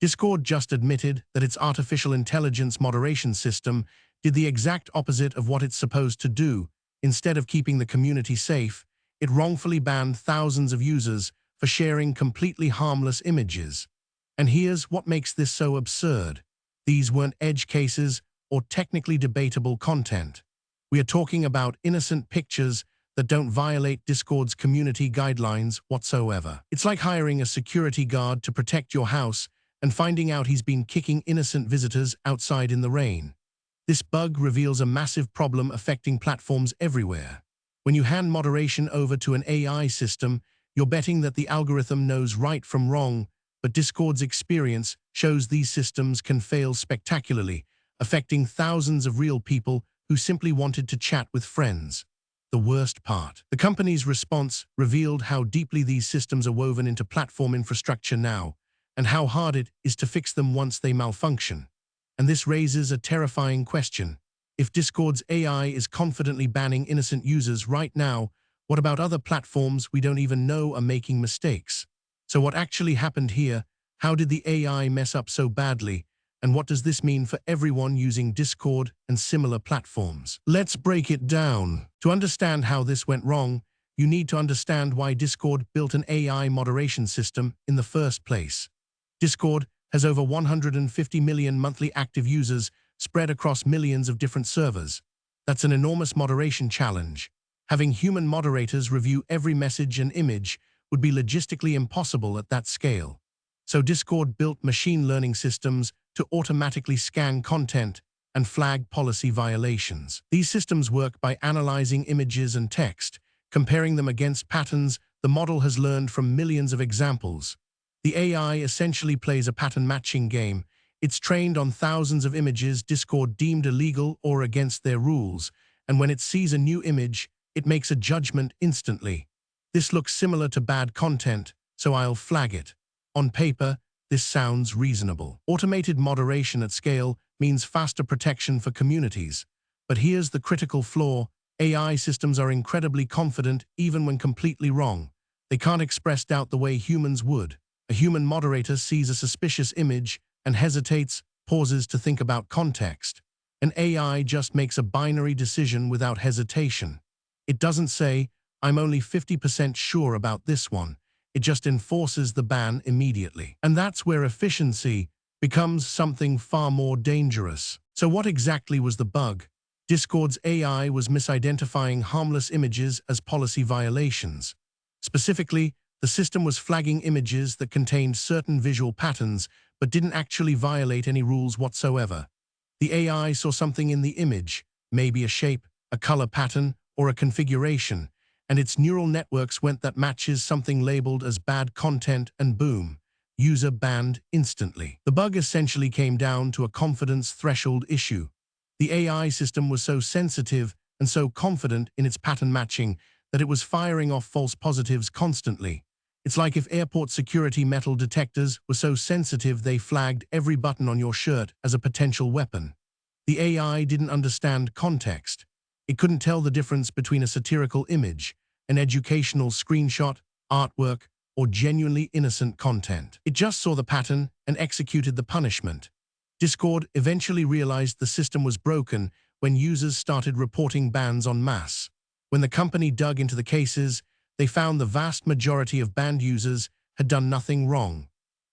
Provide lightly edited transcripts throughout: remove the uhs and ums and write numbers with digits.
Discord just admitted that its artificial intelligence moderation system did the exact opposite of what it's supposed to do. Instead of keeping the community safe, it wrongfully banned thousands of users for sharing completely harmless images. And here's what makes this so absurd. These weren't edge cases or technically debatable content. We are talking about innocent pictures that don't violate Discord's community guidelines whatsoever. It's like hiring a security guard to protect your house and finding out he's been kicking innocent visitors outside in the rain. This bug reveals a massive problem affecting platforms everywhere. When you hand moderation over to an AI system, you're betting that the algorithm knows right from wrong, but Discord's experience shows these systems can fail spectacularly, affecting thousands of real people who simply wanted to chat with friends. The worst part. The company's response revealed how deeply these systems are woven into platform infrastructure now, and how hard it is to fix them once they malfunction. And this raises a terrifying question. If Discord's AI is confidently banning innocent users right now, what about other platforms we don't even know are making mistakes? So what actually happened here? How did the AI mess up so badly? And what does this mean for everyone using Discord and similar platforms? Let's break it down. To understand how this went wrong, you need to understand why Discord built an AI moderation system in the first place. Discord has over 150 million monthly active users spread across millions of different servers. That's an enormous moderation challenge. Having human moderators review every message and image would be logistically impossible at that scale. So Discord built machine learning systems to automatically scan content and flag policy violations. These systems work by analyzing images and text, comparing them against patterns the model has learned from millions of examples. The AI essentially plays a pattern matching game. It's trained on thousands of images Discord deemed illegal or against their rules, and when it sees a new image, it makes a judgment instantly. This looks similar to bad content, so I'll flag it. On paper, this sounds reasonable. Automated moderation at scale means faster protection for communities. But here's the critical flaw. AI systems are incredibly confident even when completely wrong. They can't express doubt the way humans would. A human moderator sees a suspicious image and hesitates, pauses to think about context. An AI just makes a binary decision without hesitation. It doesn't say, "I'm only 50% sure about this one." It just enforces the ban immediately. And that's where efficiency becomes something far more dangerous. So what exactly was the bug? Discord's AI was misidentifying harmless images as policy violations. Specifically, the system was flagging images that contained certain visual patterns but didn't actually violate any rules whatsoever. The AI saw something in the image, maybe a shape, a color pattern, or a configuration, and its neural networks went that matches something labeled as bad content and boom, user banned instantly. The bug essentially came down to a confidence threshold issue. The AI system was so sensitive and so confident in its pattern matching that it was firing off false positives constantly. It's like if airport security metal detectors were so sensitive they flagged every button on your shirt as a potential weapon. The AI didn't understand context. It couldn't tell the difference between a satirical image, an educational screenshot, artwork, or genuinely innocent content. It just saw the pattern and executed the punishment. Discord eventually realized the system was broken when users started reporting bans en masse. When the company dug into the cases, they found the vast majority of banned users had done nothing wrong.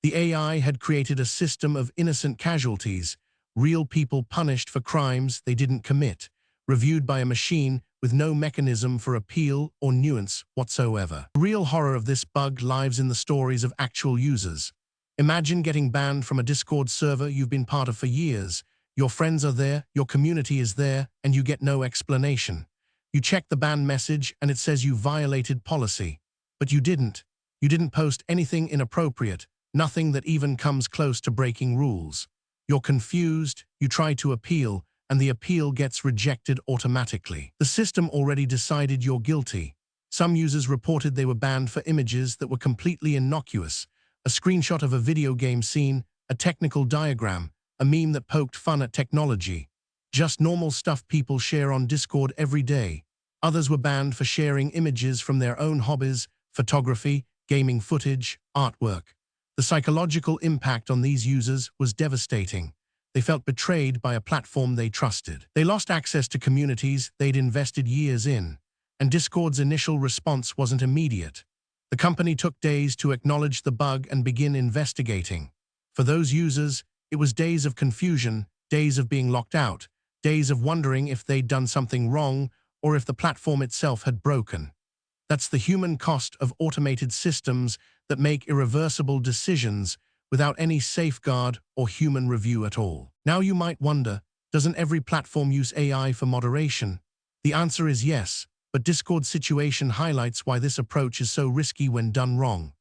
The AI had created a system of innocent casualties, real people punished for crimes they didn't commit, reviewed by a machine with no mechanism for appeal or nuance whatsoever. The real horror of this bug lies in the stories of actual users. Imagine getting banned from a Discord server you've been part of for years. Your friends are there, your community is there, and you get no explanation. You check the ban message and it says you violated policy. But you didn't. You didn't post anything inappropriate, nothing that even comes close to breaking rules. You're confused, you try to appeal, and the appeal gets rejected automatically. The system already decided you're guilty. Some users reported they were banned for images that were completely innocuous. A screenshot of a video game scene, a technical diagram, a meme that poked fun at technology. Just normal stuff people share on Discord every day. Others were banned for sharing images from their own hobbies, photography, gaming footage, artwork. The psychological impact on these users was devastating. They felt betrayed by a platform they trusted. They lost access to communities they'd invested years in, and Discord's initial response wasn't immediate. The company took days to acknowledge the bug and begin investigating. For those users, it was days of confusion, days of being locked out, days of wondering if they'd done something wrong or if the platform itself had broken. That's the human cost of automated systems that make irreversible decisions without any safeguard or human review at all. Now you might wonder, doesn't every platform use AI for moderation? The answer is yes, but Discord's situation highlights why this approach is so risky when done wrong.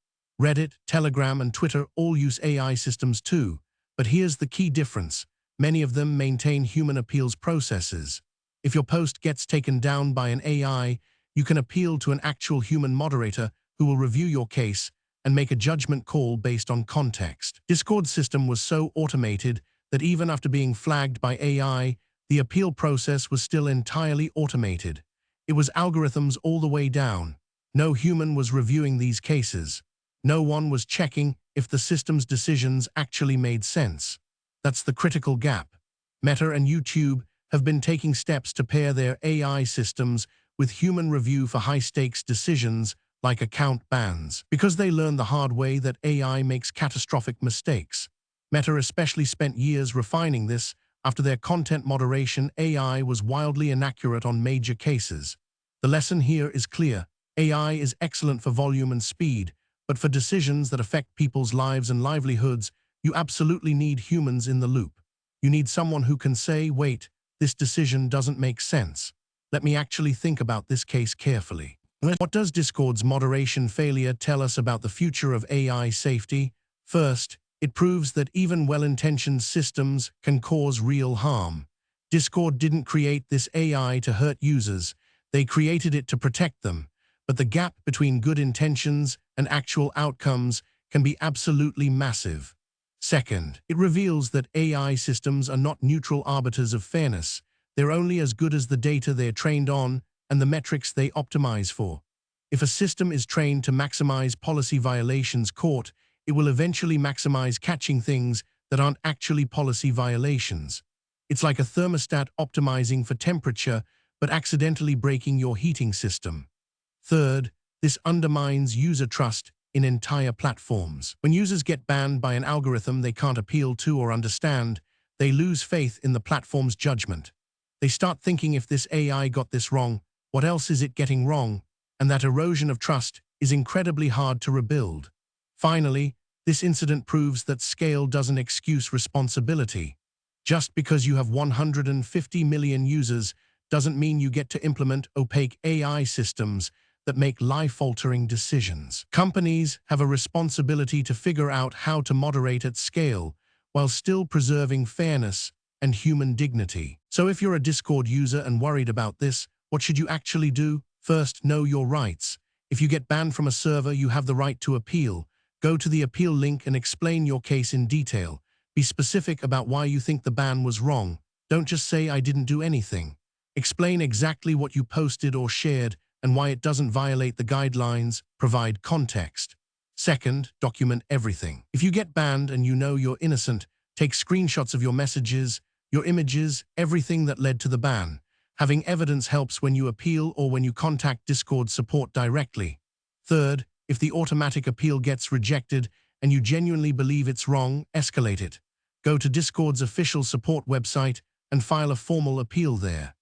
Reddit, Telegram, and Twitter all use AI systems too, but here's the key difference. Many of them maintain human appeals processes. If your post gets taken down by an AI, you can appeal to an actual human moderator who will review your case and make a judgment call based on context. Discord's system was so automated that even after being flagged by AI, the appeal process was still entirely automated. It was algorithms all the way down. No human was reviewing these cases. No one was checking if the system's decisions actually made sense. That's the critical gap. Meta and YouTube have been taking steps to pair their AI systems with human review for high-stakes decisions like account bans, because they learned the hard way that AI makes catastrophic mistakes. Meta especially spent years refining this. After their content moderation, AI was wildly inaccurate on major cases. The lesson here is clear. AI is excellent for volume and speed, but for decisions that affect people's lives and livelihoods, you absolutely need humans in the loop. You need someone who can say, wait, this decision doesn't make sense. Let me actually think about this case carefully. What does Discord's moderation failure tell us about the future of AI safety? First, it proves that even well-intentioned systems can cause real harm. Discord didn't create this AI to hurt users. They created it to protect them. But the gap between good intentions and actual outcomes can be absolutely massive. Second, it reveals that AI systems are not neutral arbiters of fairness. They're only as good as the data they're trained on and the metrics they optimize for. If a system is trained to maximize policy violations caught, it will eventually maximize catching things that aren't actually policy violations. It's like a thermostat optimizing for temperature but accidentally breaking your heating system. Third, this undermines user trust in entire platforms. When users get banned by an algorithm they can't appeal to or understand, they lose faith in the platform's judgment. They start thinking, if this AI got this wrong, what else is it getting wrong? And that erosion of trust is incredibly hard to rebuild. Finally, this incident proves that scale doesn't excuse responsibility. Just because you have 150 million users doesn't mean you get to implement opaque AI systems that make life-altering decisions. Companies have a responsibility to figure out how to moderate at scale while still preserving fairness and human dignity. So if you're a Discord user and worried about this, what should you actually do? First, know your rights. If you get banned from a server, you have the right to appeal. Go to the appeal link and explain your case in detail. Be specific about why you think the ban was wrong. Don't just say, I didn't do anything. Explain exactly what you posted or shared and why it doesn't violate the guidelines. Provide context. Second, document everything. If you get banned and you know you're innocent, take screenshots of your messages, your images, everything that led to the ban. Having evidence helps when you appeal or when you contact Discord support directly. Third, if the automatic appeal gets rejected and you genuinely believe it's wrong, escalate it. Go to Discord's official support website and file a formal appeal there.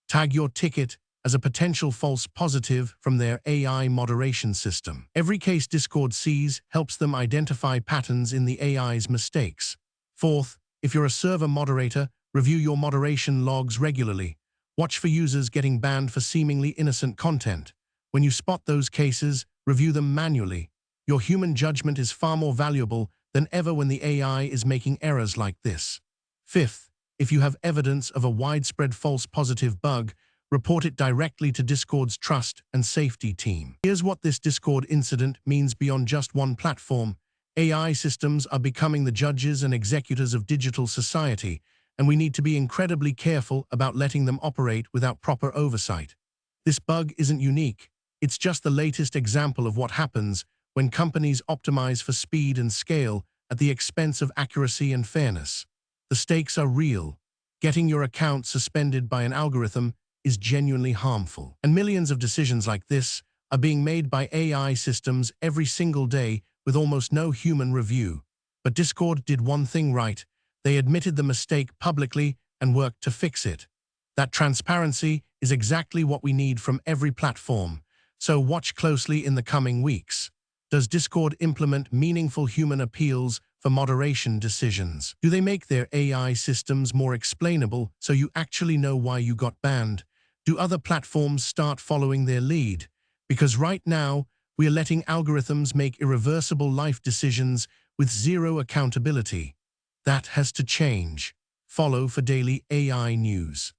Tag your ticket as a potential false positive from their AI moderation system. Every case Discord sees helps them identify patterns in the AI's mistakes. Fourth, if you're a server moderator, review your moderation logs regularly. Watch for users getting banned for seemingly innocent content. When you spot those cases, review them manually. Your human judgment is far more valuable than ever when the AI is making errors like this. Fifth, if you have evidence of a widespread false positive bug, report it directly to Discord's trust and safety team. Here's what this Discord incident means beyond just one platform. AI systems are becoming the judges and executors of digital society, and we need to be incredibly careful about letting them operate without proper oversight. This bug isn't unique. It's just the latest example of what happens when companies optimize for speed and scale at the expense of accuracy and fairness. The stakes are real. Getting your account suspended by an algorithm is genuinely harmful. And millions of decisions like this are being made by AI systems every single day with almost no human review. But Discord did one thing right. They admitted the mistake publicly and worked to fix it. That transparency is exactly what we need from every platform. So watch closely in the coming weeks. Does Discord implement meaningful human appeals for moderation decisions? Do they make their AI systems more explainable so you actually know why you got banned? Do other platforms start following their lead? Because right now, we are letting algorithms make irreversible life decisions with zero accountability. That has to change. Follow for daily AI news.